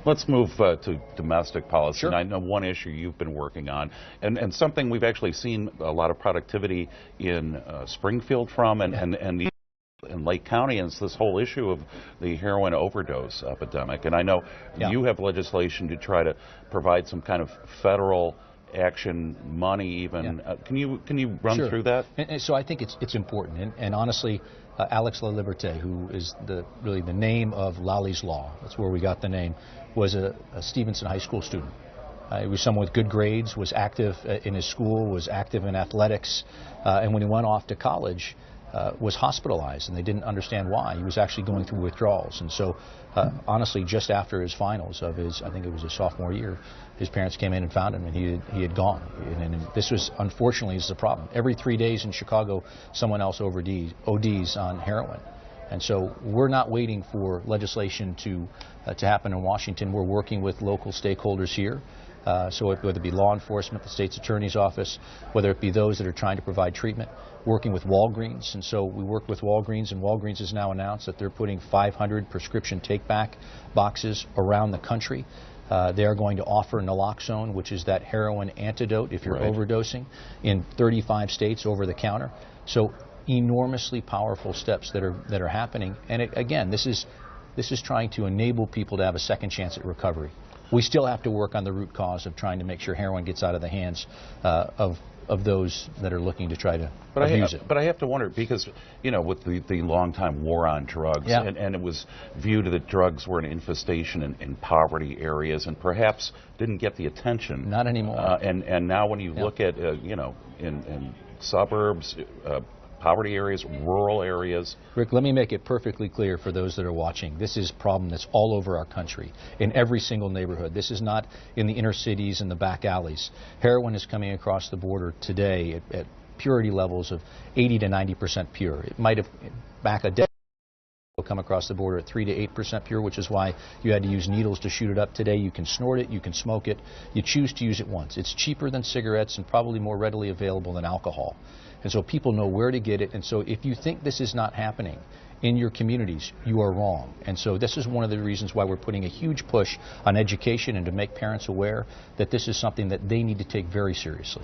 Let's move to domestic policy. Sure. And I know one issue you've been working on, and something we've actually seen a lot of productivity in Springfield from, and in Lake County, and it's this whole issue of the heroin overdose epidemic. And I know you have legislation to try to provide some kind of federal action, money even. Can you run through that? And so I think it's important, and honestly, Alex LaLiberte, who is really the name of Lolly's Law, that's where we got the name, was a Stevenson High School student. He was someone with good grades, was active in his school, was active in athletics, and when he went off to college, was hospitalized, and they didn't understand why. He was actually going through withdrawals. And so, honestly, just after his finals of I think it was his sophomore year, his parents came in and found him, and he had gone. And this was, unfortunately, is the problem. Every 3 days in Chicago, someone else ODs on heroin. And so we're not waiting for legislation to happen in Washington. We're working with local stakeholders here. So whether it be law enforcement, the state's attorney's office, whether it be those that are trying to provide treatment, working with Walgreens. And so we work with Walgreens, and Walgreens has now announced that they're putting 500 prescription take-back boxes around the country. They are going to offer naloxone, which is that heroin antidote if you're overdosing, in 35 states over the counter. So enormously powerful steps that are happening. And again, this is trying to enable people to have a second chance at recovery. We still have to work on the root cause of trying to make sure heroin gets out of the hands of those that are looking to try to abuse it. But I have to wonder, because, you know, with the long-time war on drugs, and it was viewed that drugs were an infestation in poverty areas and perhaps didn't get the attention. Not anymore. And now when you look at, you know, in suburbs, poverty areas, rural areas. Rick, let me make it perfectly clear for those that are watching. This is a problem that's all over our country, in every single neighborhood. This is not in the inner cities and the back alleys. Heroin is coming across the border today at purity levels of 80 to 90% pure. It might have, back a decade ago, come across the border at 3 to 8% pure, which is why you had to use needles to shoot it up. Today you can snort it, you can smoke it, you choose to use it once. It's cheaper than cigarettes and probably more readily available than alcohol. And so people know where to get it. And so if you think this is not happening in your communities, you are wrong. And so this is one of the reasons why we're putting a huge push on education and to make parents aware that this is something that they need to take very seriously.